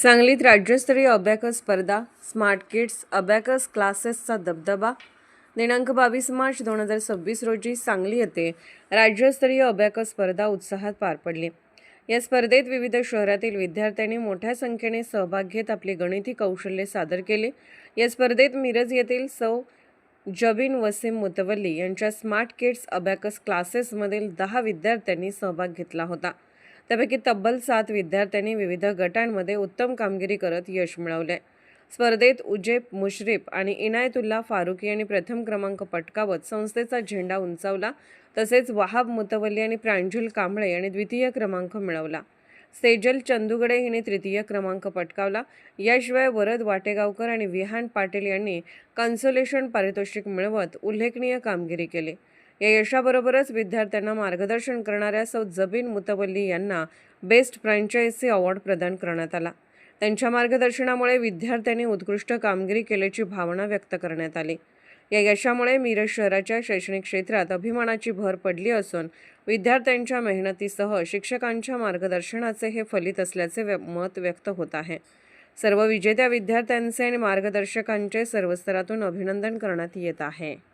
सांगलीत राज्यस्तरीय अबॅकस स्पर्धा, स्मार्ट किड्स अबॅकस क्लासेसचा दबदबा. दिनांक 22 मार्च 2026 रोजी सांगली येथे राज्यस्तरीय अबॅकस स्पर्धा उत्साहात पार पडली. या स्पर्धेत विविध शहरातील विद्यार्थ्यांनी मोठ्या संख्येने सहभाग घेत आपली गणिती कौशल्ये सादर केली. या स्पर्धेत मिरज येथील सौ जबीन वसीम मुतवल्ली यांच्या स्मार्ट किड्स अबॅकस क्लासेसमधील 10 विद्यार्थ्यांनी सहभाग घेतला होता. त्यापैकी तब्बल 7 विद्यार्थ्यांनी विविध गटांमध्ये उत्तम कामगिरी करत यश मिळवले. स्पर्धेत उजेब मुश्रीफ आणि इनायतुल्ला फारुकी यांनी प्रथम क्रमांक पटकावत संस्थेचा झेंडा उंचावला, तसेच वहाब मुतवल्ली आणि प्रांजल कांबळे यांनी द्वितीय क्रमांक मिळवला. सेजल चंदुगडे हिने तृतीय क्रमांक पटकावला. याशिवाय वरद वाटेगावकर आणि विहान पाटील यांनी कन्सोलेशन पारितोषिक मिळवत उल्लेखनीय कामगिरी केली. या यशाबरोबरच विद्यार्थ्यांना मार्गदर्शन करणाऱ्या सौ जबीन मुतवल्ली यांना बेस्ट फ्रँचायझी अवॉर्ड प्रदान करण्यात आला. त्यांच्या मार्गदर्शनामुळे विद्यार्थ्यांनी उत्कृष्ट कामगिरी केल्याची भावना व्यक्त करण्यात आली. या यशामुळे मिरज शहराच्या शैक्षणिक क्षेत्रात अभिमानाची भर पडली असून विद्यार्थ्यांच्या मेहनतीसह शिक्षकांच्या मार्गदर्शनाचे हे फलित असल्याचे मत व्यक्त होत आहे. सर्व विजेत्या विद्यार्थ्यांचे आणि मार्गदर्शकांचे सर्व स्तरातून अभिनंदन करण्यात येत आहे.